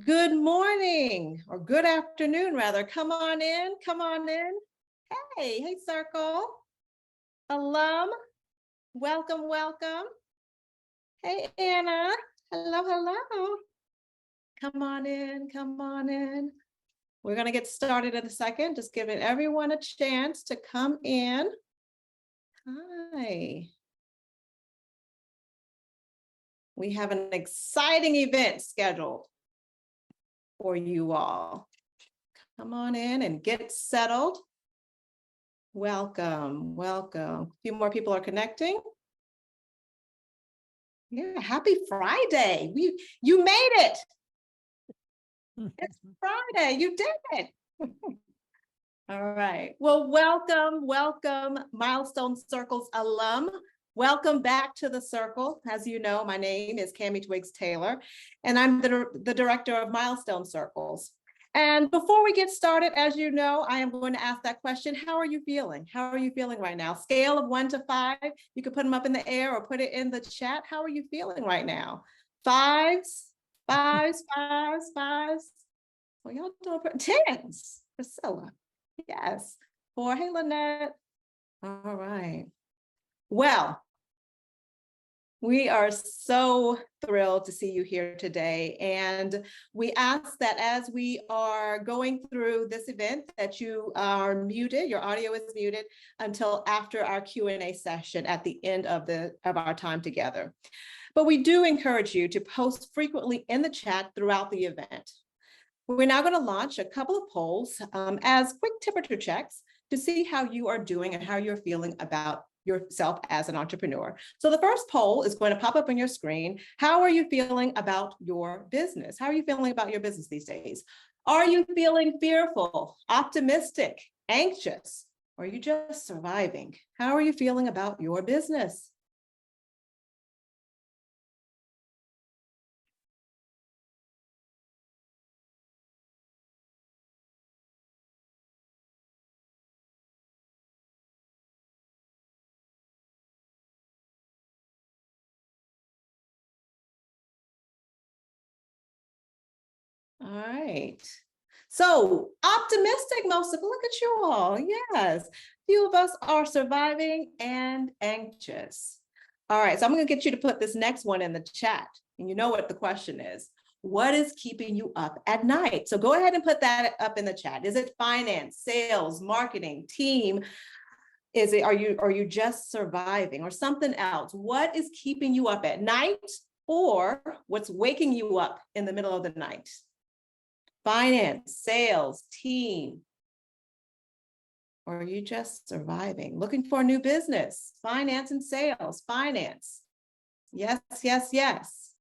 Good morning, or good afternoon, rather. Come on in, come on in. Hey, Circle. Alum, welcome, welcome. Hey, Anna. Hello, hello. Come on in, come on in. We're going to get started in a second, just giving everyone a chance to come in. Hi. We have an exciting event scheduled for you all. Come on in and get settled. Welcome, welcome. A few more people are connecting. Yeah, happy Friday. You made it. It's Friday, you did it. All right, well, welcome, Milestone Circles alum. Welcome back to the Circle. As you know, my name is Kamy Taylor, and I'm the director of Milestone Circles. And before we get started, as you know, I am going to ask that question. How are you feeling? How are you feeling right now? Scale of 1 to 5. You can put them up in the air or put it in the chat. How are you feeling right now? Fives. Well, y'all doing 10s. Priscilla. Yes. 4. Hey, Lynette. All right. Well, we are so thrilled to see you here today. And we ask that as we are going through this event that you are muted, your audio is muted until after our Q&A session at the end of our time together. But we do encourage you to post frequently in the chat throughout the event. We're now going to launch a couple of polls as quick temperature checks to see how you are doing and how you're feeling about yourself as an entrepreneur. So the first poll is going to pop up on your screen. How are you feeling about your business? How are you feeling about your business these days? Are you feeling fearful, optimistic, anxious, or are you just surviving? How are you feeling about your business? All right. So optimistic, most of, look at you all. Yes. Few of us are surviving and anxious. All right. So I'm going to get you to put this next one in the chat. And you know what the question is. What is keeping you up at night? So go ahead and put that up in the chat. Is it finance, sales, marketing, team? Are you just surviving or something else? What is keeping you up at night, or what's waking you up in the middle of the night? Finance, sales, team, or are you just surviving? Looking for a new business, finance and sales, finance. Yes, yes, yes.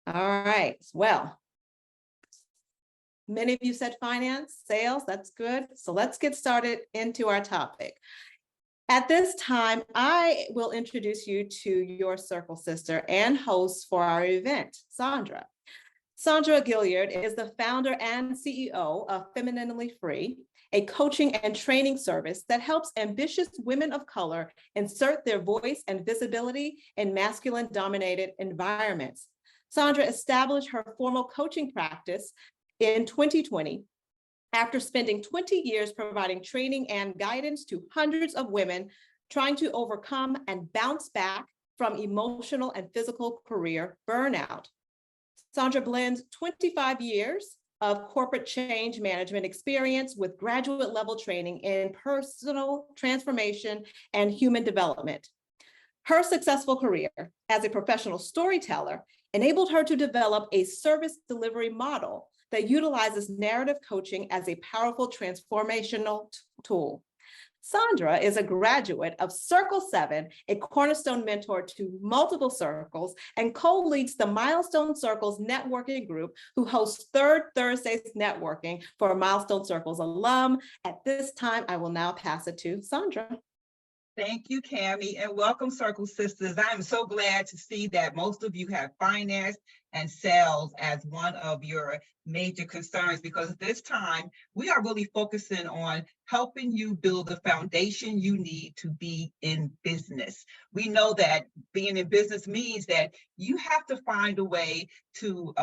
All right, well, many of you said finance, sales, that's good. So let's get started into our topic. At this time, I will introduce you to your circle sister and host for our event, Sandra. Sandra Gilliard is the founder and CEO of Femininely Free, a coaching and training service that helps ambitious women of color insert their voice and visibility in masculine-dominated environments. Sandra established her formal coaching practice in 2020 after spending 20 years providing training and guidance to hundreds of women trying to overcome and bounce back from emotional and physical career burnout. Sandra blends 25 years of corporate change management experience with graduate level training in personal transformation and human development. Her successful career as a professional storyteller enabled her to develop a service delivery model that utilizes narrative coaching as a powerful transformational tool. Sandra is a graduate of Circle 7, a cornerstone mentor to multiple circles, and co-leads the Milestone Circles networking group, who hosts Third Thursdays networking for Milestone Circles alum. At this time, I will now pass it to Sandra. Thank you, Kamy, and welcome, Circle Sisters. I'm so glad to see that most of you have finance and sales as one of your major concerns, because this time we are really focusing on helping you build the foundation you need to be in business. We know that being in business means that you have to find a way to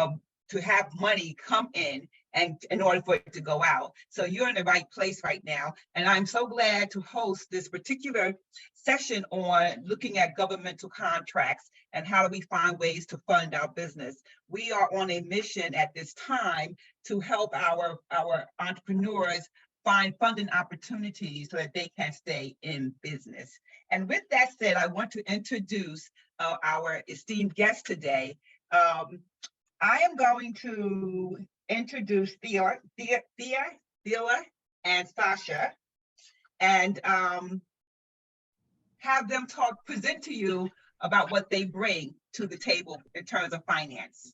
to have money come in and in order for it to go out. So you're in the right place right now. And I'm so glad to host this particular session on looking at governmental contracts and how do we find ways to fund our business. We are on a mission at this time to help our entrepreneurs find funding opportunities so that they can stay in business. And with that said, I want to introduce our esteemed guest today. I am going to introduce Thelia and Sacha, and have them present to you about what they bring to the table in terms of finance.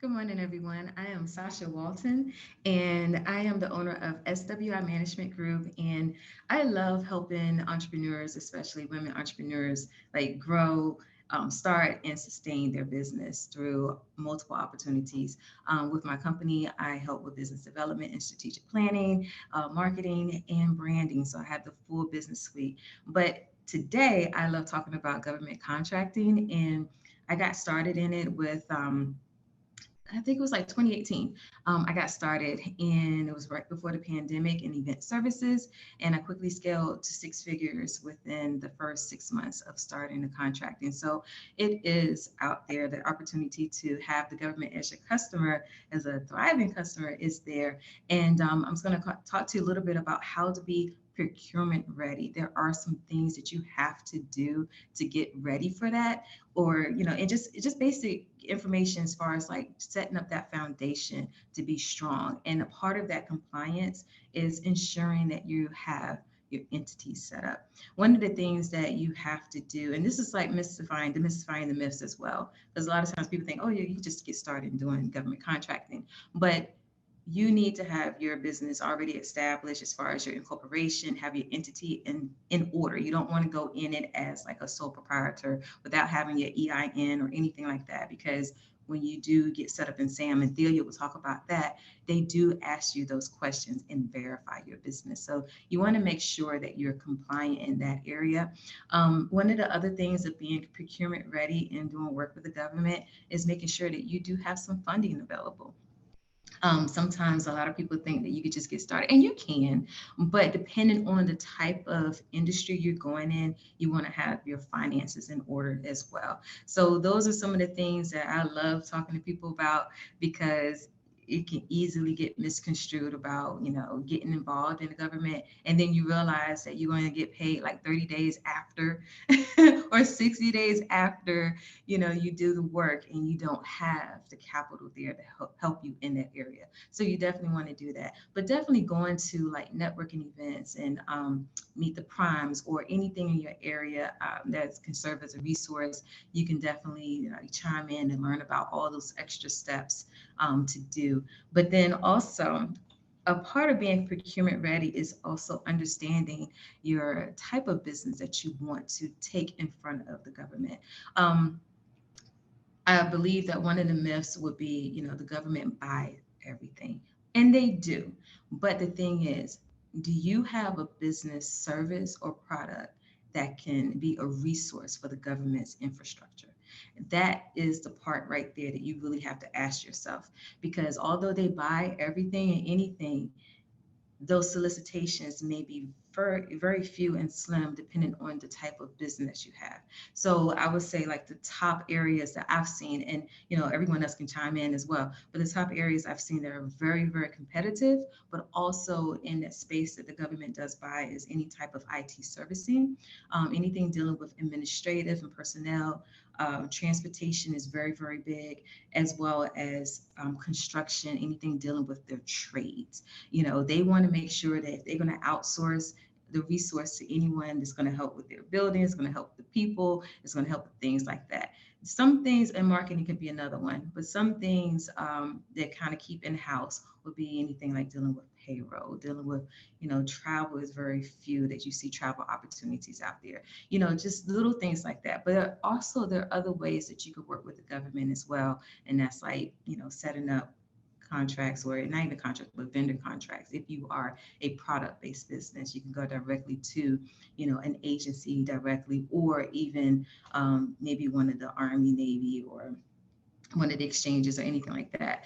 Good morning, everyone. I am Sacha Walton, and I am the owner of SWI Management Group. And I love helping entrepreneurs, especially women entrepreneurs, like grow, start, and sustain their business through multiple opportunities. With my company, I help with business development and strategic planning, marketing, and branding. So I have the full business suite. But today, I love talking about government contracting, and I got started in it with I think it was like 2018. I got started, and it was right before the pandemic in event services. And I quickly scaled to six figures within the first 6 months of starting the contracting. So it is out there. The opportunity to have the government as your customer, as a thriving customer, is there. And I'm just going to talk to you a little bit about how to be procurement ready. There are some things that you have to do to get ready for that, or and just basic information as far as like setting up that foundation to be strong. And a part of that compliance is ensuring that you have your entity set up. One of the things that you have to do, and this is like demystifying the myths as well, because a lot of times people think, oh yeah, you just get started doing government contracting, but you need to have your business already established as far as your incorporation, have your entity in order. You don't want to go in it as like a sole proprietor without having your EIN or anything like that, because when you do get set up in SAM, and Thelia will talk about that, they do ask you those questions and verify your business. So you want to make sure that you're compliant in that area. One of the other things of being procurement ready and doing work with the government is making sure that you do have some funding available. Sometimes a lot of people think that you could just get started, and you can, but depending on the type of industry you're going in, you want to have your finances in order as well. So those are some of the things that I love talking to people about, because it can easily get misconstrued about, getting involved in the government. And then you realize that you're going to get paid like 30 days after or 60 days after, you do the work, and you don't have the capital there to help you in that area. So you definitely want to do that. But definitely going to like networking events and meet the primes or anything in your area that can serve as a resource. You can definitely chime in and learn about all those extra steps to do. But then also, a part of being procurement ready is also understanding your type of business that you want to take in front of the government. I believe that one of the myths would be, the government buys everything, and they do. But the thing is, do you have a business, service, or product that can be a resource for the government's infrastructure? That is the part right there that you really have to ask yourself, because although they buy everything and anything, those solicitations may be very, very few and slim depending on the type of business you have. So I would say like the top areas that I've seen, and everyone else can chime in as well, but the top areas I've seen that are very, very competitive, but also in that space that the government does buy is any type of IT servicing, anything dealing with administrative and personnel. Transportation is very, very big, as well as construction, anything dealing with their trades. They want to make sure that if they're going to outsource the resource to anyone that's going to help with their building, it's going to help the people, it's going to help with things like that. Some things, and marketing could be another one, but some things that kind of keep in-house would be anything like dealing with payroll, dealing with, travel is very few that you see travel opportunities out there, just little things like that. But there are other ways that you could work with the government as well. And that's like, setting up contracts, or not even contracts, but vendor contracts. If you are a product-based business, you can go directly to, an agency directly, or even maybe one of the Army, Navy, or one of the exchanges, or anything like that.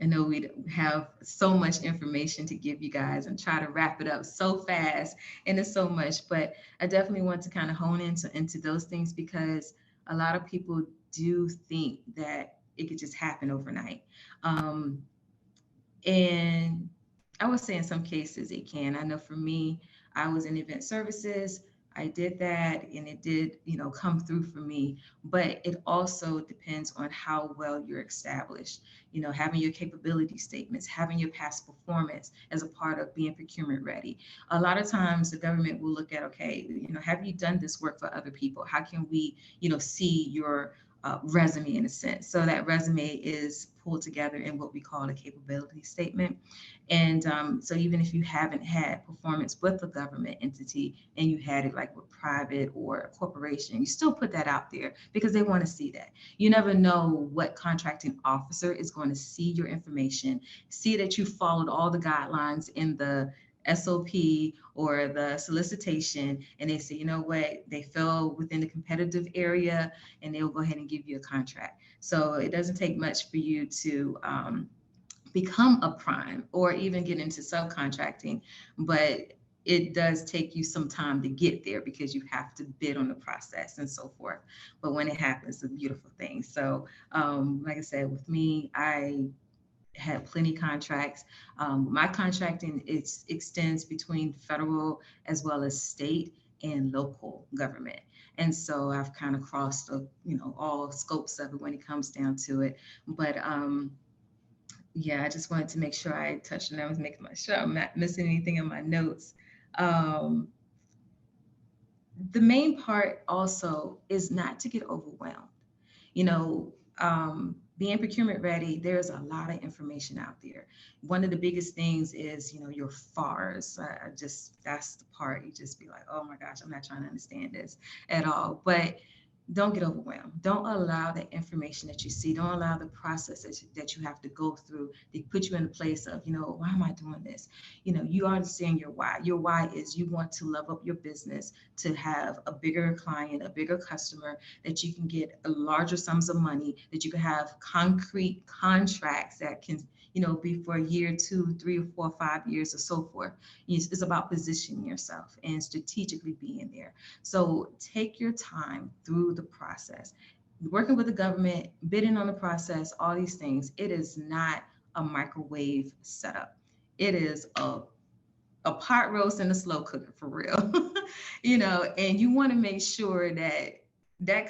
I know we have so much information to give you guys and try to wrap it up so fast, and it's so much, but I definitely want to kind of hone into those things, because a lot of people do think that it could just happen overnight. And I would say in some cases it can. I know for me, I was in event services. I did that, and it did, come through for me. But it also depends on how well you're established. Having your capability statements, having your past performance as a part of being procurement ready. A lot of times the government will look at, okay, have you done this work for other people? How can we, see your resume in a sense? So that resume is pulled together in what we call a capability statement. And so even if you haven't had performance with a government entity, and you had it like with private or a corporation, you still put that out there because they want to see that. You never know what contracting officer is going to see your information, see that you followed all the guidelines in the SOP or the solicitation, and they say, you know what, they fell within the competitive area, and they'll go ahead and give you a contract. So it doesn't take much for you to become a prime or even get into subcontracting, but it does take you some time to get there because you have to bid on the process and so forth. But when it happens, it's a beautiful thing. So like I said, with me, I had plenty contracts. My contracting extends between federal as well as state and local government. And so I've kind of crossed, all scopes of it when it comes down to it. But yeah, I just wanted to make sure I touched on that. I was making sure I'm not missing anything in my notes. The main part also is not to get overwhelmed. Being procurement ready, there's a lot of information out there. One of the biggest things is, your FARs. That's the part you just be like, oh my gosh, I'm not trying to understand this at all. But don't get overwhelmed. Don't allow the information that you see, don't allow the process that you have to go through to put you in a place of, why am I doing this? You understand your why. Your why is you want to level up your business, to have a bigger client, a bigger customer, that you can get larger sums of money, that you can have concrete contracts that can, be for a year, 2, 3, 4, 5 years, or so forth. It's about positioning yourself and strategically being there. So take your time through the process. Working with the government, bidding on the process, all these things, it is not a microwave setup. It is a pot roast and a slow cooker, for real. And you want to make sure that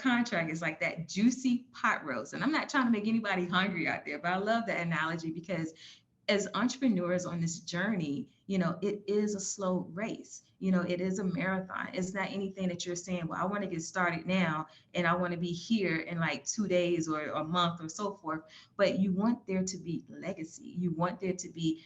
contract is like that juicy pot roast. And I'm not trying to make anybody hungry out there, but I love that analogy because as entrepreneurs on this journey, it is a slow race. It is a marathon. It's not anything that you're saying, well, I want to get started now and I want to be here in like 2 days or a month or so forth. But you want there to be legacy. You want there to be,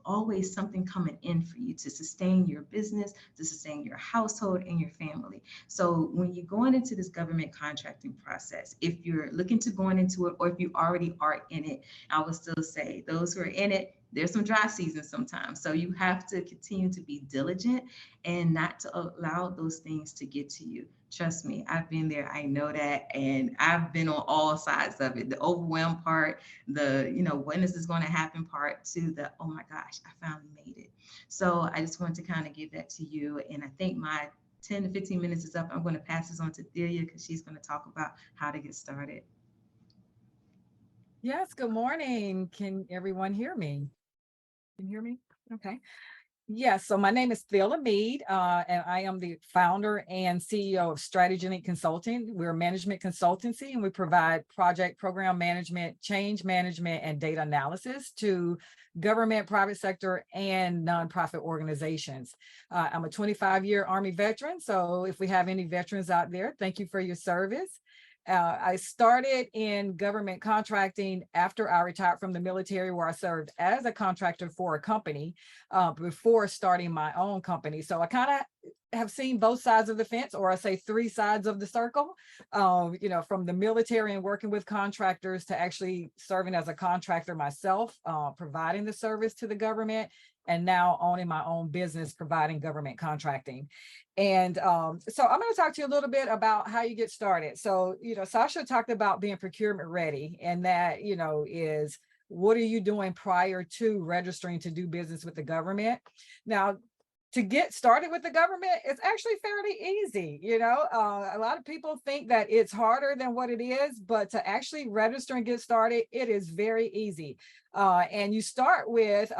always something coming in for you to sustain your business, to sustain your household and your family. So when you're going into this government contracting process, if you're looking to going into it, or if you already are in it, I would still say those who are in it, there's some dry seasons sometimes. So you have to continue to be diligent and not to allow those things to get to you. Trust me, I've been there. I know that. And I've been on all sides of it. The overwhelmed part, the, when is this going to happen part, to the, oh my gosh, I finally made it. So I just wanted to kind of give that to you. And I think my 10 to 15 minutes is up. I'm going to pass this on to Thelia because she's going to talk about how to get started. Yes, good morning. Can everyone hear me? Can you hear me? Okay. Yes, so my name is Thelia Mead, and I am the founder and CEO of StrategyLINC Consulting. We're a management consultancy, and we provide project program management, change management, and data analysis to government, private sector, and nonprofit organizations. I'm a 25-year Army veteran, so if we have any veterans out there, thank you for your service. I started in government contracting after I retired from the military, where I served as a contractor for a company before starting my own company. So I kind of have seen both sides of the fence, or I say three sides of the circle, you know, from the military and working with contractors to actually serving as a contractor myself, providing the service to the government, and now owning my own business, providing government contracting. And so I'm going to talk to you a little bit about how you get started. So, you know, Sacha talked about being procurement ready, and that, you know, is what are you doing prior to registering to do business with the government? Now, to get started with the government, it's actually fairly easy. You know, a lot of people think that it's harder than what it is, but to actually register and get started, it is very easy. And you start with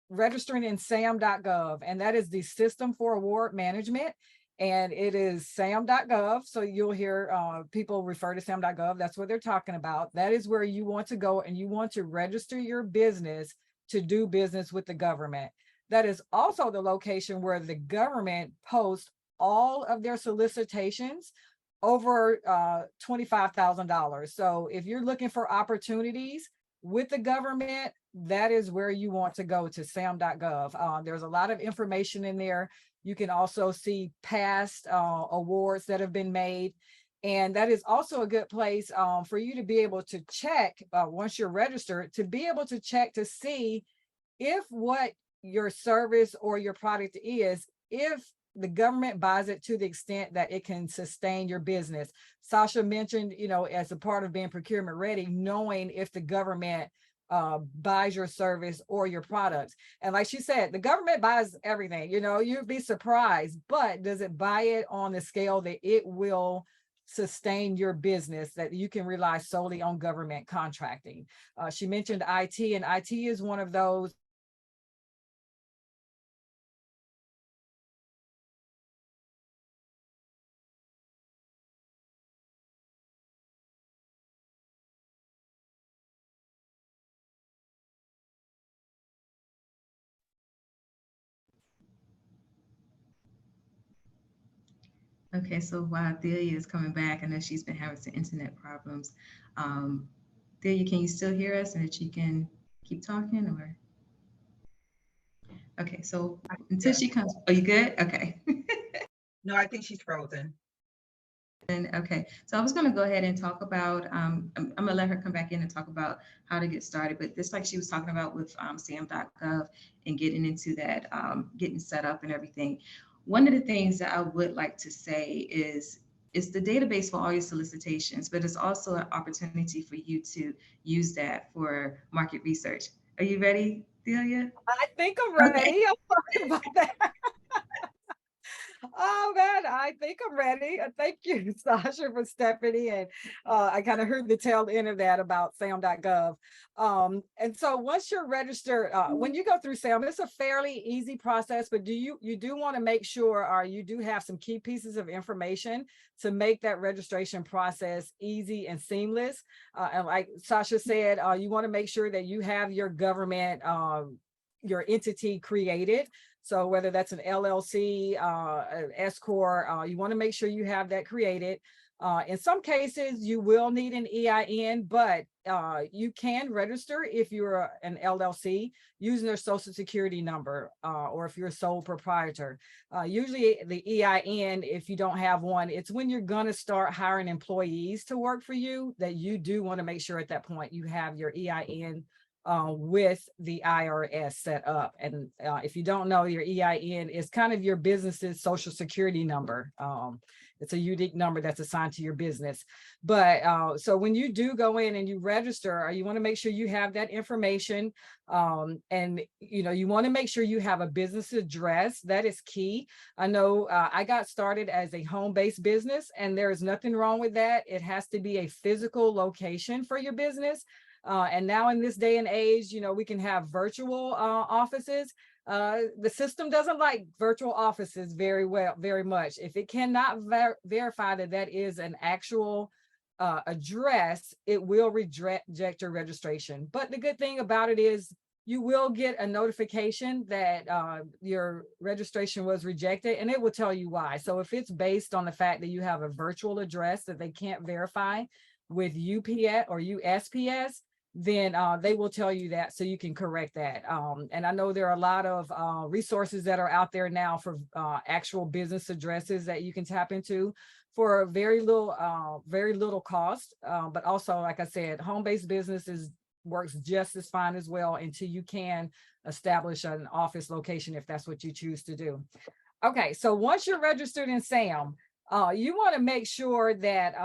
registering in sam.gov, and that is the System for Award Management. And it is sam.gov. So you'll hear people refer to sam.gov. That's what they're talking about. That is where you want to go, and you want to register your business to do business with the government. That is also the location where the government posts all of their solicitations over $25,000. So if you're looking for opportunities with the government, that is where you want to go, to sam.gov. There's a lot of information in there. You can also see past awards that have been made. And that is also a good place for you to be able to check, once you're registered, to be able to check to see if what your service or your product is, if the government buys it to the extent that it can sustain your business. Sacha mentioned, you know, as a part of being procurement ready, knowing if the government buys your service or your products. And like she said, the government buys everything. You know, you'd be surprised, but does it buy it on the scale that it will sustain your business, that you can rely solely on government contracting? She mentioned IT, and IT is one of those. Okay, so while Thelia is coming back, I know she's been having some internet problems. Thelia, can you still hear us, and that you can keep talking, or? Okay, so until she comes, are you good? Okay. No, I think she's frozen. And okay, so I was going to go ahead and talk about, I'm going to let her come back in and talk about how to get started, but just like she was talking about with sam.gov and getting into that, getting set up and everything. One of the things that I would like to say is it's the database for all your solicitations, but it's also an opportunity for you to use that for market research. Are you ready, Thelia? I think I'm ready. Okay. I'm sorry about that. Oh man, I think I'm ready. Thank you, Sacha, for stepping in. I kind of heard the tail end of that about sam.gov. And so once you're registered, when you go through SAM, it's a fairly easy process, but you do want to make sure, or you do have some key pieces of information to make that registration process easy and seamless. And like Sacha said, you want to make sure that you have your government, your entity created. So whether that's an LLC, an S Corp, you want to make sure you have that created. In some cases, you will need an EIN, but you can register if you're an LLC using their social security number, or if you're a sole proprietor. Usually the EIN, if you don't have one, it's when you're going to start hiring employees to work for you that you do want to make sure at that point you have your EIN with the IRS set up. And if you don't know, your EIN is kind of your business's social security number. It's a unique number that's assigned to your business. But so when you do go in and you register, you want to make sure you have that information. And you know, you want to make sure you have a business address. That is key. I know I got started as a home-based business, and there is nothing wrong with that. It has to be a physical location for your business. And now in this day and age, you know, we can have virtual offices. The system doesn't like virtual offices very much. If it cannot verify that that is an actual address, it will reject your registration. But the good thing about it is you will get a notification that your registration was rejected, and it will tell you why. So if it's based on the fact that you have a virtual address that they can't verify with UPS or USPS, then they will tell you that, so you can correct that. And I know there are a lot of resources that are out there now for actual business addresses that you can tap into for very little cost. But also, like I said, home-based businesses works just as fine as well until you can establish an office location if that's what you choose to do. Okay, so once you're registered in SAM, you want to make sure that,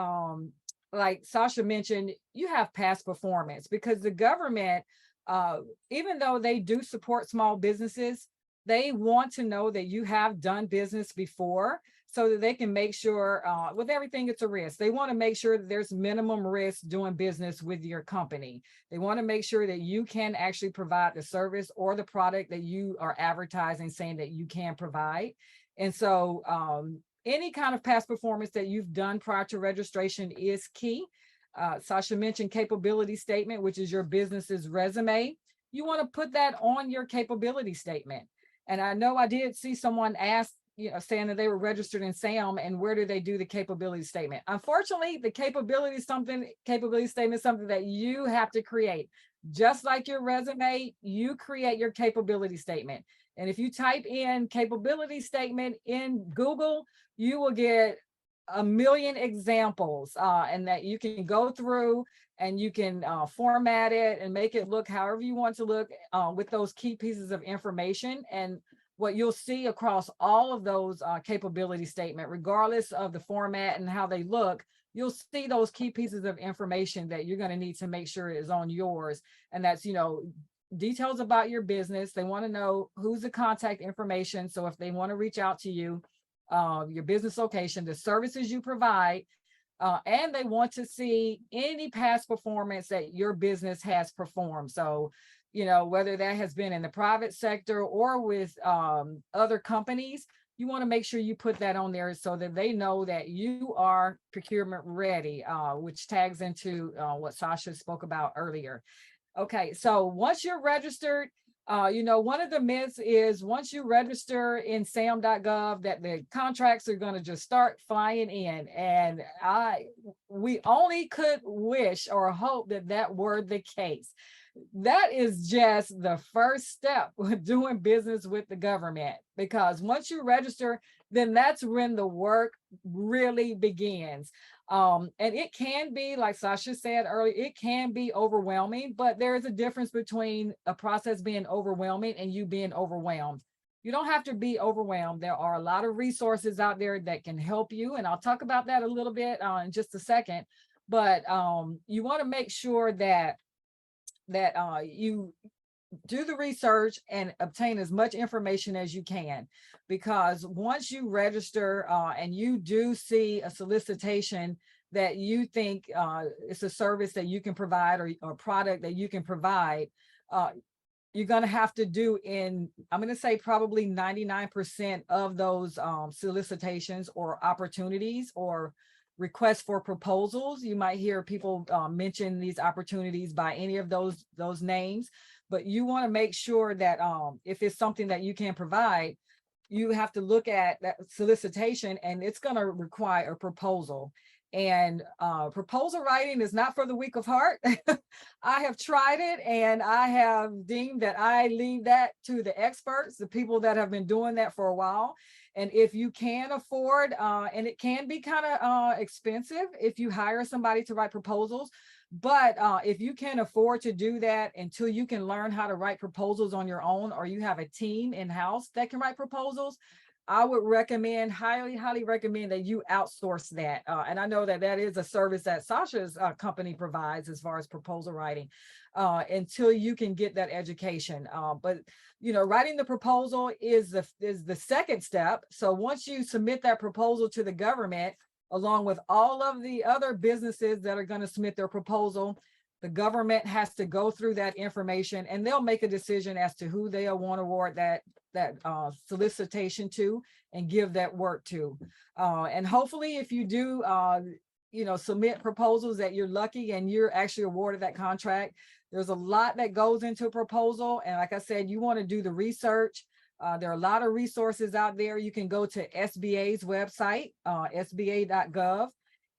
like Sacha mentioned, you have past performance, because the government, even though they do support small businesses, they want to know that you have done business before, so that they can make sure, with everything, it's a risk. They want to make sure that there's minimum risk doing business with your company. They want to make sure that you can actually provide the service or the product that you are advertising, saying that you can provide. And so any kind of past performance that you've done prior to registration is key. Sacha mentioned capability statement, which is your business's resume. You want to put that on your capability statement. And I know I did see someone ask, saying that they were registered in SAM, and where do they do the capability statement? Unfortunately, the capability statement is something that you have to create. Just like your resume, you create your capability statement. And if you type in capability statement in Google, you will get a million examples, and that you can go through and you can format it and make it look however you want to look, with those key pieces of information. And what you'll see across all of those capability statement, regardless of the format and how they look, you'll see those key pieces of information that you're going to need to make sure is on yours. And that's, details about your business. They want to know who's the contact information. So if they want to reach out to you, your business location, the services you provide, and they want to see any past performance that your business has performed. So, whether that has been in the private sector or with other companies, you want to make sure you put that on there so that they know that you are procurement ready, which tags into what Sacha spoke about earlier. Okay, so once you're registered, one of the myths is once you register in sam.gov that the contracts are going to just start flying in. And we only could wish or hope that that were the case. That is just the first step with doing business with the government, because once you register, then that's when the work really begins. And it can be, like Sacha said earlier, it can be overwhelming, but there is a difference between a process being overwhelming and you being overwhelmed. You don't have to be overwhelmed. There are a lot of resources out there that can help you. And I'll talk about that a little bit in just a second. But you want to make sure that you do the research and obtain as much information as you can, because once you register and you do see a solicitation that you think it's a service that you can provide or product that you can provide, you're going to have to do I'm going to say probably 99% of those solicitations or opportunities or requests for proposals. You might hear people mention these opportunities by any of those names, but you want to make sure that if it's something that you can provide, you have to look at that solicitation, and it's going to require a proposal. And proposal writing is not for the weak of heart. I have tried it, and I have deemed that I leave that to the experts, the people that have been doing that for a while. And if you can afford, and it can be kind of expensive if you hire somebody to write proposals, but if you can afford to do that until you can learn how to write proposals on your own, or you have a team in-house that can write proposals, I would recommend, highly recommend that you outsource that. And I know that that is a service that Sacha's company provides as far as proposal writing, until you can get that education. But writing the proposal is the second step. So once you submit that proposal to the government, along with all of the other businesses that are going to submit their proposal, the government has to go through that information, and they'll make a decision as to who they'll want to award that solicitation to and give that work to. And hopefully, if you do, submit proposals, that you're lucky and you're actually awarded that contract. There's a lot that goes into a proposal, and like I said, you want to do the research. There are a lot of resources out there. You can go to SBA's website, sba.gov,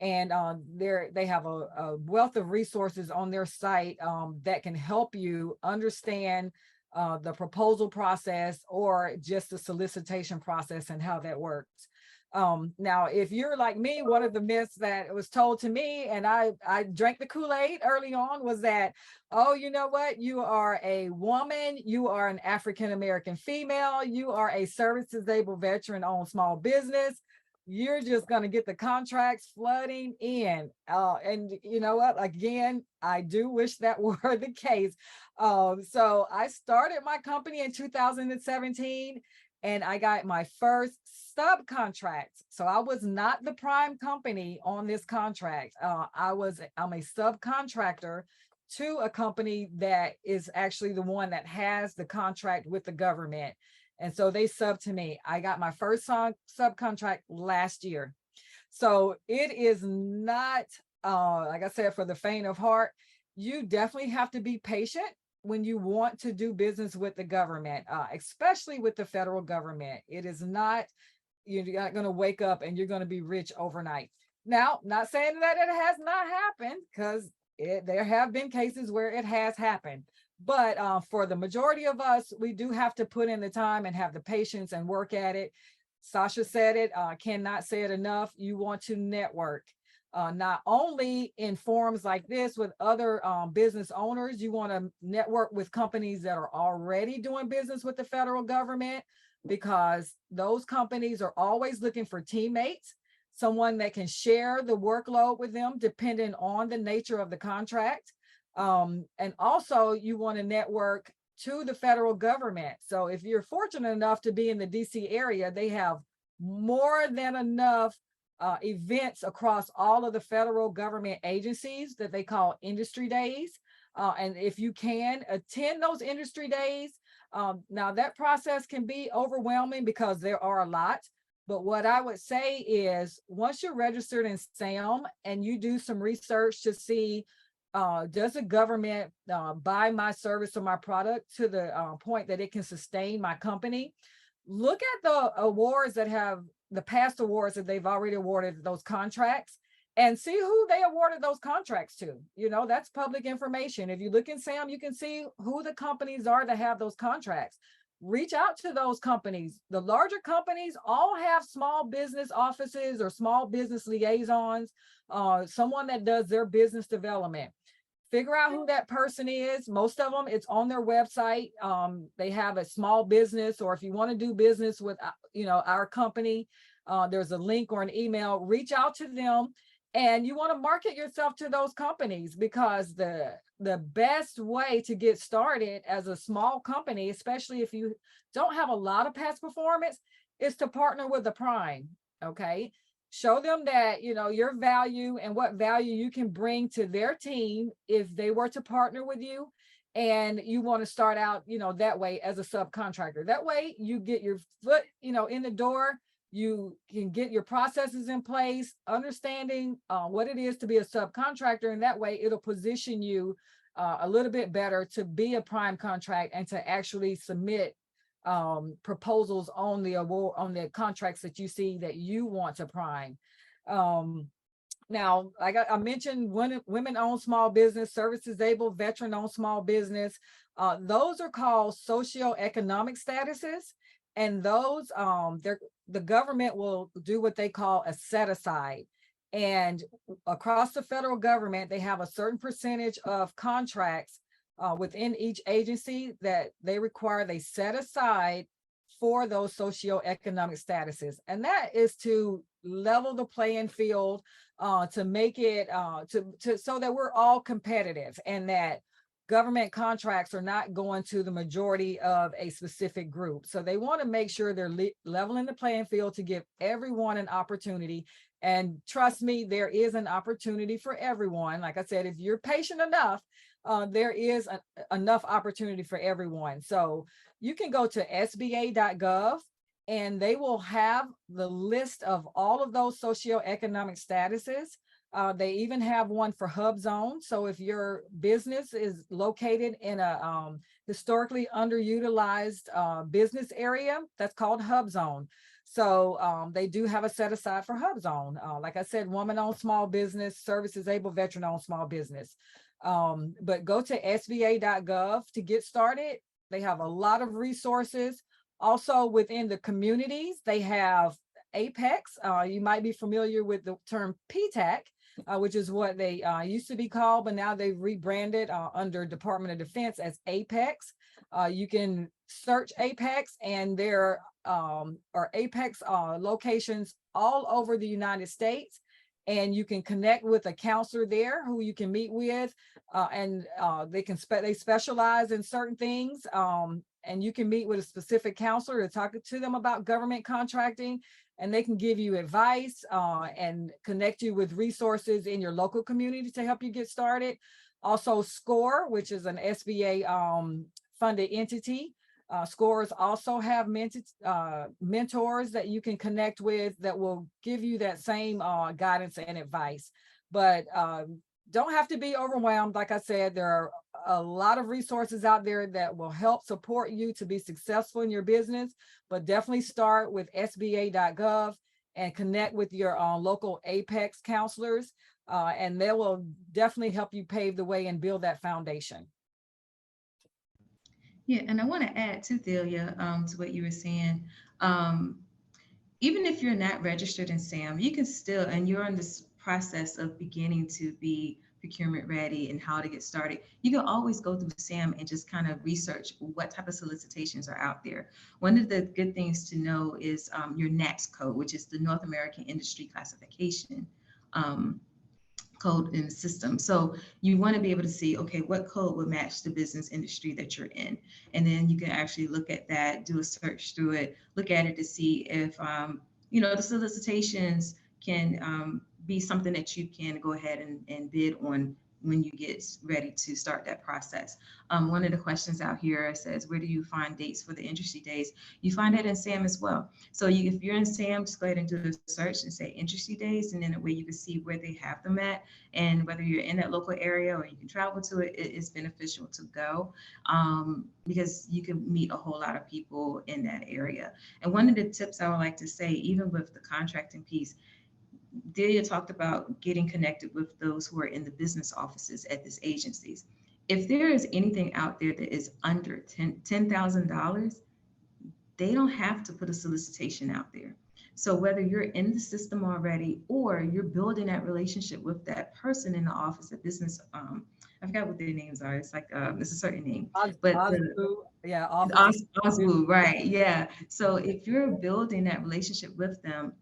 And they have a wealth of resources on their site that can help you understand the proposal process or just the solicitation process and how that works. Now, if you're like me, one of the myths that was told to me, and I drank the Kool-Aid early on, was that, oh, you know what? You are a woman, you are an African-American female, you are a service-disabled veteran on small business. You're just going to get the contracts flooding in. And you know what? Again, I do wish that were the case. So I started my company in 2017. And I got my first subcontract. So I was not the prime company on this contract. I'm a subcontractor to a company that is actually the one that has the contract with the government. And so they sub to me. I got my first subcontract last year. So it is not, like I said, for the faint of heart. You definitely have to be patient when you want to do business with the government, especially with the federal government. It is not, you're not going to wake up and you're going to be rich overnight. Now, not saying that it has not happened, because there have been cases where it has happened. But for the majority of us, we do have to put in the time and have the patience and work at it. Sacha said it, cannot say it enough. You want to network. Not only in forums like this with other business owners, you want to network with companies that are already doing business with the federal government, because those companies are always looking for teammates, someone that can share the workload with them depending on the nature of the contract. And also you want to network to the federal government. So if you're fortunate enough to be in the DC area, they have more than enough events across all of the federal government agencies that they call industry days. And if you can attend those industry days, now that process can be overwhelming because there are a lot. But what I would say is, once you're registered in SAM and you do some research to see, does the government buy my service or my product to the point that it can sustain my company? Look at the awards that have the past awards that they've already awarded those contracts, and see who they awarded those contracts to. You know, that's public information. If you look in SAM, you can see who the companies are that have those contracts. Reach out to those companies. The larger companies all have small business offices or small business liaisons, someone that does their business development. Figure out who that person is. Most of them, it's on their website. They have a small business, or if you want to do business with, our company, there's a link or an email. Reach out to them, and you want to market yourself to those companies, because the best way to get started as a small company, especially if you don't have a lot of past performance, is to partner with a prime. Okay. Show them that, your value and what value you can bring to their team if they were to partner with you. And you want to start out, that way as a subcontractor. That way you get your foot, in the door. You can get your processes in place, understanding what it is to be a subcontractor. And that way it'll position you a little bit better to be a prime contract and to actually submit proposals on the award, on the contracts that you see that you want to prime. Now, I mentioned women-owned small business, service-disabled, veteran-owned small business. Those are called socioeconomic statuses, and those the government will do what they call a set-aside. And across the federal government, they have a certain percentage of contracts within each agency that they require they set aside for those socioeconomic statuses. And that is to level the playing field, to make it so that we're all competitive, and that government contracts are not going to the majority of a specific group. So they want to make sure they're leveling the playing field to give everyone an opportunity. And trust me, there is an opportunity for everyone. Like I said, if you're patient enough, there is enough opportunity for everyone. So you can go to sba.gov, and they will have the list of all of those socioeconomic statuses. They even have one for hub zone. So if your business is located in a historically underutilized business area, that's called hub zone. So they do have a set aside for Hub Zone. Like I said, woman-owned small business, service-disabled veteran-owned small business. But go to sba.gov to get started. They have a lot of resources. Also within the communities, they have Apex. You might be familiar with the term PTAC, which is what they used to be called, but now they've rebranded under Department of Defense as Apex. You can search Apex, and there are Apex locations all over the United States. And you can connect with a counselor there who you can meet with, and they specialize in certain things. And you can meet with a specific counselor to talk to them about government contracting, and they can give you advice and connect you with resources in your local community to help you get started. Also, SCORE, which is an SBA funded entity. SCOREs also have mentors that you can connect with that will give you that same guidance and advice. But don't have to be overwhelmed. Like I said, there are a lot of resources out there that will help support you to be successful in your business, but definitely start with sba.gov and connect with your local Apex counselors, and they will definitely help you pave the way and build that foundation. Yeah, and I want to add to Thelia, to what you were saying. Even if you're not registered in SAM, you can still, and you're in this process of beginning to be procurement ready and how to get started, you can always go through SAM and just kind of research what type of solicitations are out there. One of the good things to know is your NAICS code, which is the North American Industry Classification code in the system. So you want to be able to see, okay, what code would match the business industry that you're in. And then you can actually look at that, do a search through it, look at it to see if, the solicitations can be something that you can go ahead and bid on when you get ready to start that process. One of the questions out here says, where do you find dates for the industry days? You find that in SAM as well. So if you're in SAM, just go ahead and do a search and say industry days, and then that way you can see where they have them at, and whether you're in that local area or you can travel to it, it's beneficial to go because you can meet a whole lot of people in that area. And one of the tips I would like to say, even with the contracting piece, Delia talked about getting connected with those who are in the business offices at these agencies. If there is anything out there that is under $10,000, they don't have to put a solicitation out there. So whether you're in the system already or you're building that relationship with that person in the office, a business, I forgot what their names are. It's like it's a certain name, but Osbu, right? Yeah. So if you're building that relationship with them,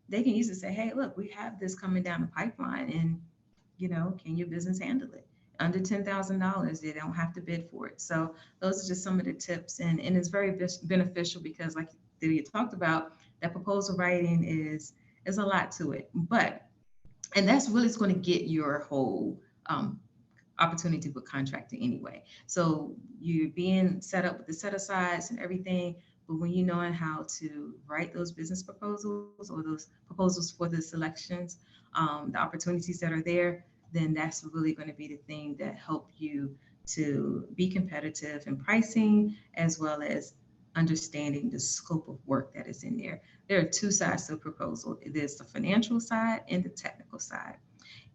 they can easily say, hey, look, we have this coming down the pipeline, and can your business handle it? Under $10,000, they don't have to bid for it. So those are just some of the tips, and it's very beneficial because, like you talked about, that proposal writing is a lot to it, and that's really going to get your whole opportunity with contracting anyway. So you're being set up with the set asides and everything. But when you know how to write those business proposals or those proposals for the selections, the opportunities that are there, then that's really going to be the thing that help you to be competitive in pricing, as well as understanding the scope of work that is in there. There are two sides to the proposal. There's the financial side and the technical side.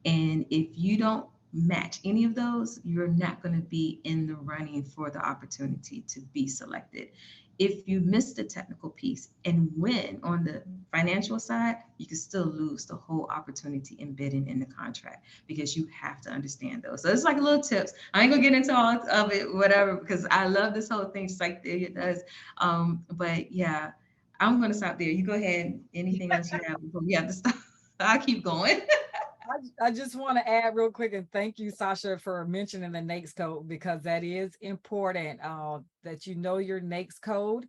And if you don't match any of those, you're not going to be in the running for the opportunity to be selected. If you miss the technical piece and win on the financial side, you can still lose the whole opportunity in bidding in the contract because you have to understand those. So it's like little tips. I ain't gonna get into all of it, whatever, because I love this whole thing just like Thelia does. But yeah, I'm gonna stop there. You go ahead. Anything else you have before we have to stop? I'll keep going. I just want to add real quick, and thank you, Sacha, for mentioning the NAICS code, because that is important, that you know your NAICS code,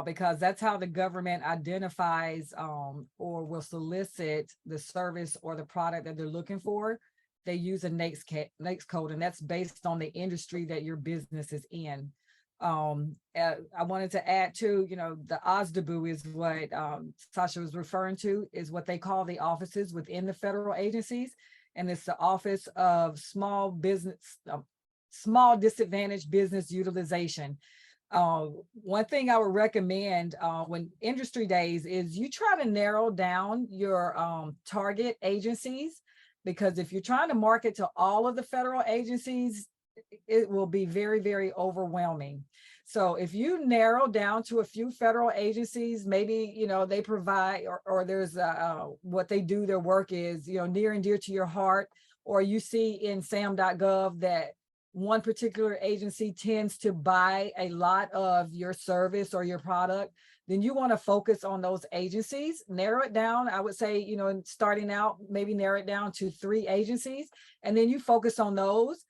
because that's how the government identifies or will solicit the service or the product that they're looking for. They use a NAICS code, and that's based on the industry that your business is in. I wanted to add too, the OSDBU is what Sacha was referring to, is what they call the offices within the federal agencies. And it's the Office of Small Disadvantaged Business Utilization. One thing I would recommend when industry days is you try to narrow down your target agencies, because if you're trying to market to all of the federal agencies, it will be very, very overwhelming. So if you narrow down to a few federal agencies, maybe, you know, they provide, or there's what they do, their work is, you know, near and dear to your heart, or you see in sam.gov that one particular agency tends to buy a lot of your service or your product, then you want to focus on those agencies, narrow it down. I would say, you know, starting out, maybe narrow it down to 3 agencies, and then you focus on those.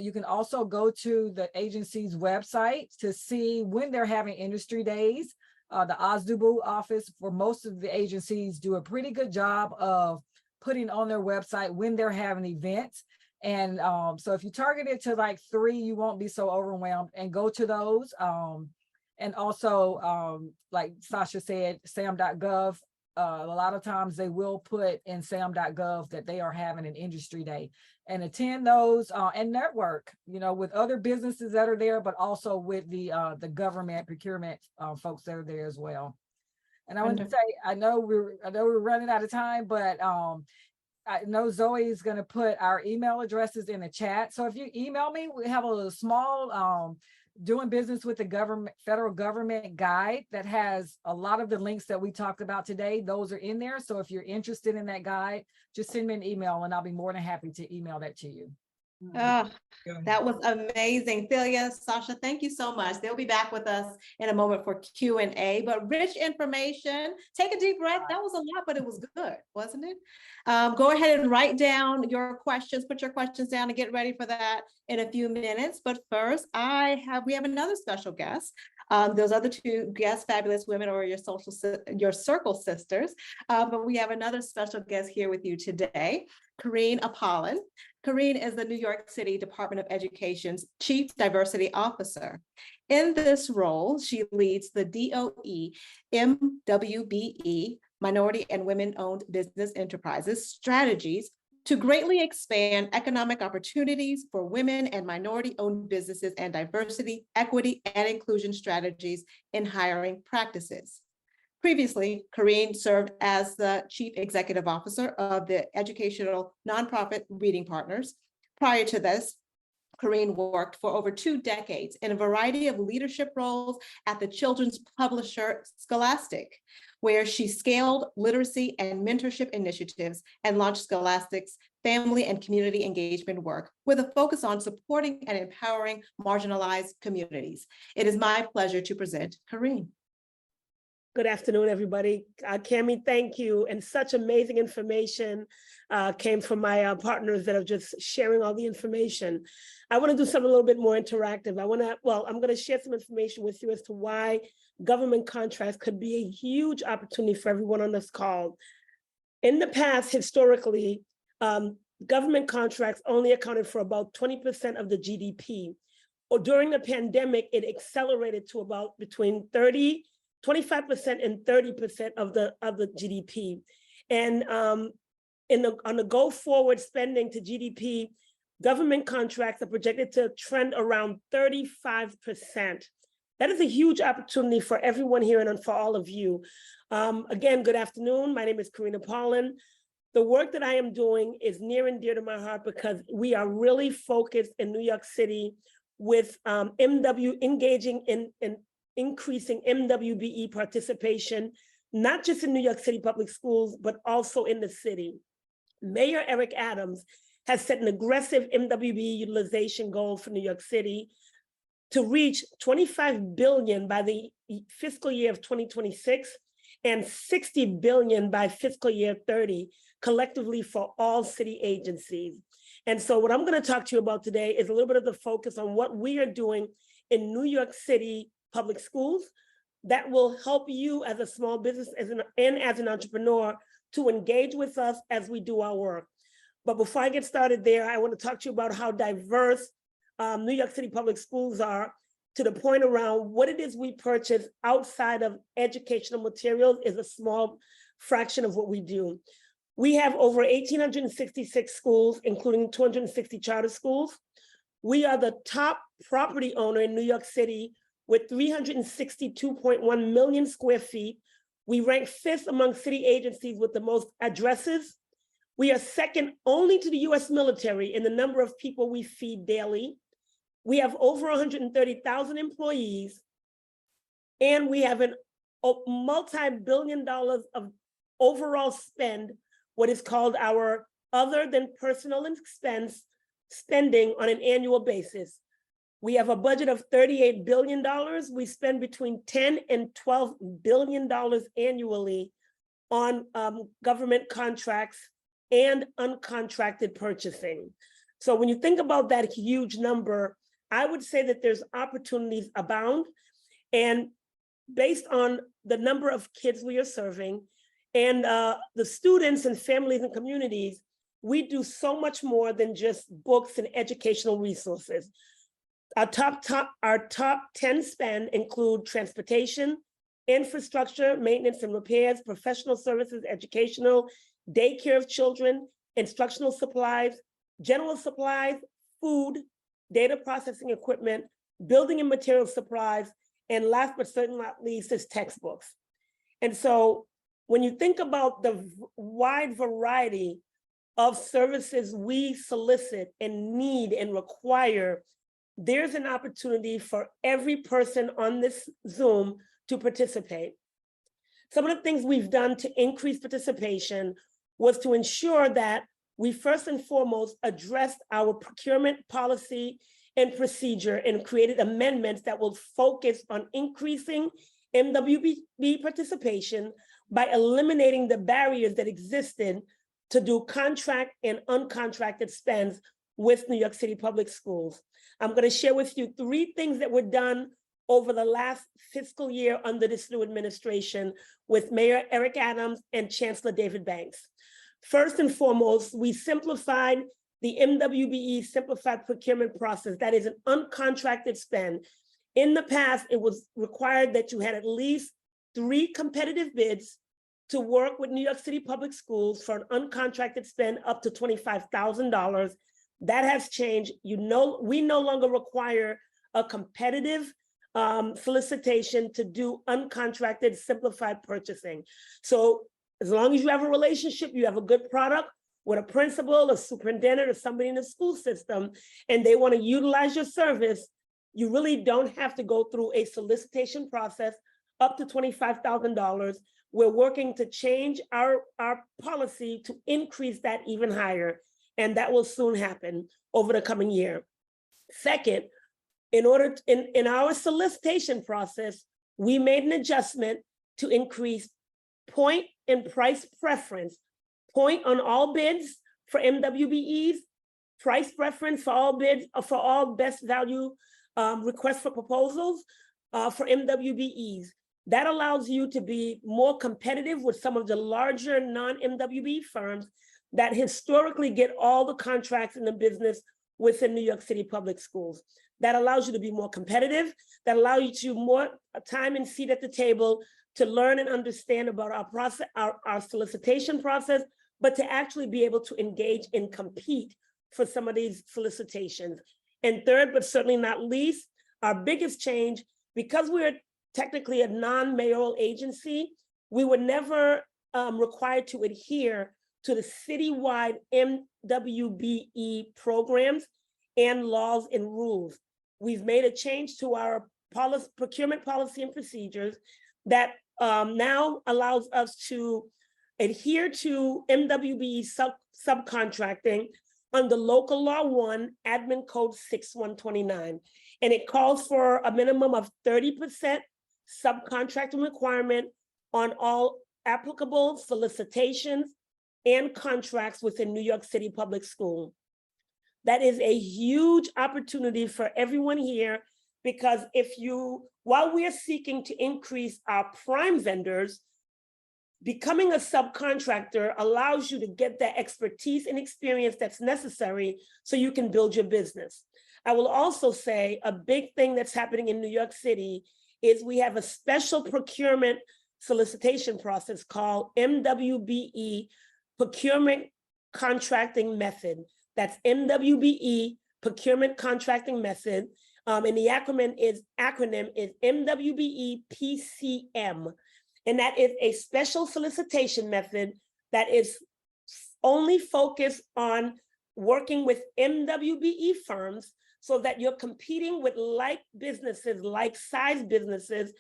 You can also go to the agency's website to see when they're having industry days. The OSDUBU office for most of the agencies do a pretty good job of putting on their website when they're having events. And so if you target it to like 3, you won't be so overwhelmed, and go to those. And also, like Sacha said, sam.gov, a lot of times they will put in sam.gov that they are having an industry day, and attend those and network, you know, with other businesses that are there, but also with the government procurement folks that are there as well. And I want to say, I know we're running out of time, but I know Zoe is going to put our email addresses in the chat. So if you email me, we have a little small doing business with the government, federal government guide that has a lot of the links that we talked about today. Those are in there. So if you're interested in that guide, just send me an email and I'll be more than happy to email that to you. Oh, that was amazing. Thelia, Sacha, thank you so much. They'll be back with us in a moment for Q&A, but rich information. Take a deep breath. That was a lot, but it was good, wasn't it? Go ahead and write down your questions, put your questions down and get ready for that in a few minutes. But first, we have another special guest. Those other 2 guests, fabulous women, or your circle sisters. But we have another special guest here with you today, Karine Apollon. Karine is the New York City Department of Education's Chief Diversity Officer. In this role, she leads the DOE MWBE, Minority and Women-Owned Business Enterprises, strategies to greatly expand economic opportunities for women and minority-owned businesses and diversity, equity, and inclusion strategies in hiring practices. Previously, Karine served as the Chief Executive Officer of the educational nonprofit Reading Partners. Prior to this, Karine worked for over 2 decades in a variety of leadership roles at the children's publisher Scholastic, where she scaled literacy and mentorship initiatives and launched Scholastic's family and community engagement work with a focus on supporting and empowering marginalized communities. It is my pleasure to present Karine. Good afternoon, everybody. Kamy, thank you. And such amazing information came from my partners that are just sharing all the information. I want to do something a little bit more interactive. I'm going to share some information with you as to why government contracts could be a huge opportunity for everyone on this call. In the past, historically, government contracts only accounted for about 20% of the GDP. Or during the pandemic, it accelerated to about between 25% and 30% of the GDP. And on the go forward spending to GDP, government contracts are projected to trend around 35%. That is a huge opportunity for everyone here and for all of you. Again, good afternoon. My name is Karine Apollon. The work that I am doing is near and dear to my heart because we are really focused in New York City with engaging in increasing MWBE participation, not just in New York City public schools, but also in the city. Mayor Eric Adams has set an aggressive MWBE utilization goal for New York City to reach $25 billion by the fiscal year of 2026 and $60 billion by fiscal year 30, collectively for all city agencies. And so what I'm going to talk to you about today is a little bit of the focus on what we are doing in New York City public schools that will help you as a small business and as an entrepreneur to engage with us as we do our work. But before I get started there, I want to talk to you about how diverse New York City public schools are, to the point around what it is we purchase outside of educational materials is a small fraction of what we do. We have over 1,866 schools, including 260 charter schools. We are the top property owner in New York City with 362.1 million square feet. We rank 5th among city agencies with the most addresses. We are second only to the US military in the number of people we feed daily. We have over 130,000 employees, and we have a multi-billion dollars of overall spend, what is called our other than personal expense spending on an annual basis. We have a budget of $38 billion. We spend between $10 and $12 billion annually on government contracts and uncontracted purchasing. So when you think about that huge number, I would say that there's opportunities abound. And based on the number of kids we are serving and the students and families and communities, we do so much more than just books and educational resources. Our top 10 spend include transportation, infrastructure, maintenance and repairs, professional services, educational, daycare of children, instructional supplies, general supplies, food, data processing equipment, building and material supplies, and last but certainly not least is textbooks. And so when you think about the wide variety of services we solicit and need and require, there's an opportunity for every person on this Zoom to participate. Some of the things we've done to increase participation was to ensure that we first and foremost addressed our procurement policy and procedure and created amendments that will focus on increasing MWB participation by eliminating the barriers that existed to do contract and uncontracted spends with New York City Public Schools. I'm going to share with you 3 things that were done over the last fiscal year under this new administration with Mayor Eric Adams and Chancellor David Banks. First and foremost, we simplified the MWBE simplified procurement process. That is an uncontracted spend. In the past, it was required that you had at least 3 competitive bids to work with New York City Public Schools for an uncontracted spend up to $25,000. That has changed. We no longer require a competitive solicitation to do uncontracted simplified purchasing. So as long as you have a relationship, you have a good product with a principal, a superintendent, or somebody in the school system, and they want to utilize your service, you really don't have to go through a solicitation process up to $25,000. We're working to change our policy to increase that even higher, and that will soon happen over the coming year. Second, in our solicitation process, we made an adjustment to increase point and price preference, point on all bids for MWBEs, price preference for all bids, for all best value requests for proposals for MWBEs. That allows you to be more competitive with some of the larger non-MWBE firms that historically get all the contracts in the business within New York City Public Schools. That allows you to be more competitive, that allows you to more time and seat at the table to learn and understand about our process, our solicitation process, but to actually be able to engage and compete for some of these solicitations. And third, but certainly not least, our biggest change, because we're technically a non-mayoral agency, we were never required to adhere to the citywide MWBE programs and laws and rules. We've made a change to our procurement policy and procedures that now allows us to adhere to MWBE subcontracting under Local Law 1, Admin Code 6129. And it calls for a minimum of 30% subcontracting requirement on all applicable solicitations and contracts within New York City Public School. That is a huge opportunity for everyone here, because while we are seeking to increase our prime vendors, becoming a subcontractor allows you to get that expertise and experience that's necessary so you can build your business. I will also say a big thing that's happening in New York City is we have a special procurement solicitation process called MWBE Procurement Contracting Method. That's MWBE Procurement Contracting Method. And the acronym is MWBE PCM. And that is a special solicitation method that is only focused on working with MWBE firms so that you're competing with like businesses, like size businesses,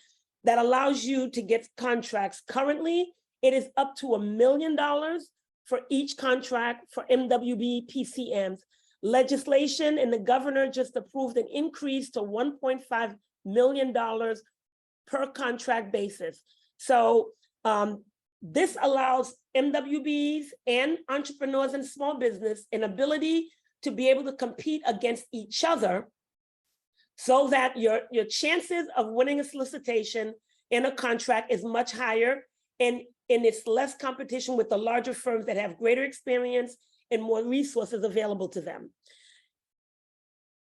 that allows you to get contracts. Currently, it is up to $1 million for each contract for MWBE PCMs. Legislation and the governor just approved an increase to $1.5 million per contract basis. So this allows MWBs and entrepreneurs and small business an ability to be able to compete against each other so that your chances of winning a solicitation in a contract is much higher, and it's less competition with the larger firms that have greater experience and more resources available to them.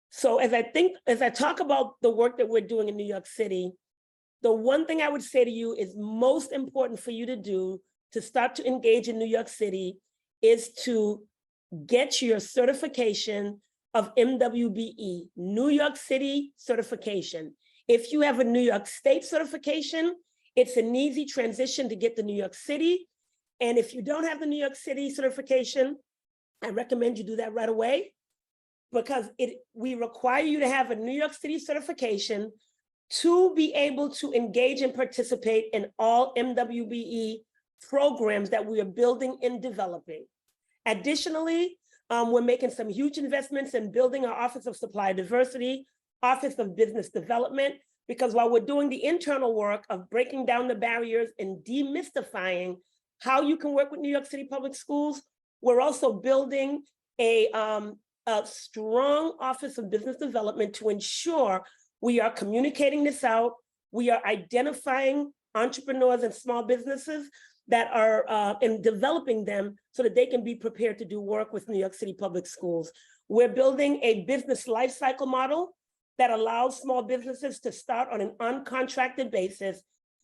So as I talk about the work that we're doing in New York City, the one thing I would say to you is most important for you to do to start to engage in New York City is to get your certification of MWBE, New York City certification. If you have a New York State certification, it's an easy transition to get to New York City. And if you don't have the New York City certification, I recommend you do that right away, because we require you to have a New York City certification to be able to engage and participate in all MWBE programs that we are building and developing. Additionally, we're making some huge investments in building our Office of Supply Diversity, Office of Business Development, because while we're doing the internal work of breaking down the barriers and demystifying how you can work with New York City Public Schools, we're also building a strong Office of Business Development to ensure we are communicating this out, we are identifying entrepreneurs and small businesses that are and developing them so that they can be prepared to do work with New York City Public Schools. We're building a business lifecycle model that allows small businesses to start on an uncontracted basis.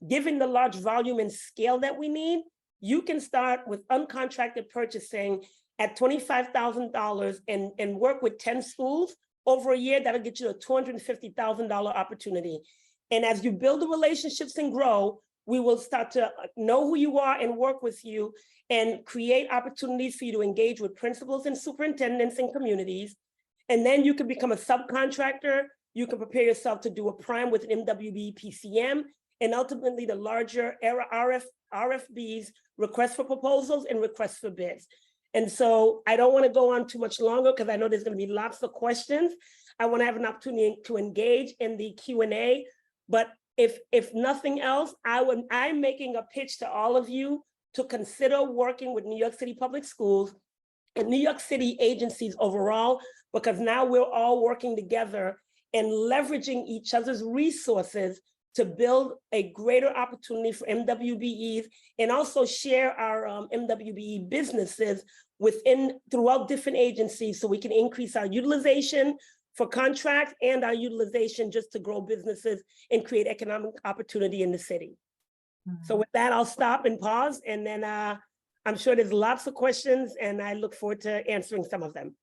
Given the large volume and scale that we need, you can start with uncontracted purchasing at $25,000 and work with 10 schools over a year. That'll get you a $250,000 opportunity. And as you build the relationships and grow, we will start to know who you are and work with you and create opportunities for you to engage with principals and superintendents and communities. And then you can become a subcontractor. You can prepare yourself to do a prime with an MWBE PCM, and ultimately the larger RFBs, requests for proposals and requests for bids. And so I don't want to go on too much longer because I know there's going to be lots of questions. I want to have an opportunity to engage in the Q&A, but if nothing else, I'm making a pitch to all of you to consider working with New York City Public Schools and New York City agencies overall, because now we're all working together and leveraging each other's resources to build a greater opportunity for MWBEs and also share our MWBE businesses throughout different agencies so we can increase our utilization for contracts and our utilization just to grow businesses and create economic opportunity in the city. So with that, I'll stop and pause, and then I'm sure there's lots of questions and I look forward to answering some of them.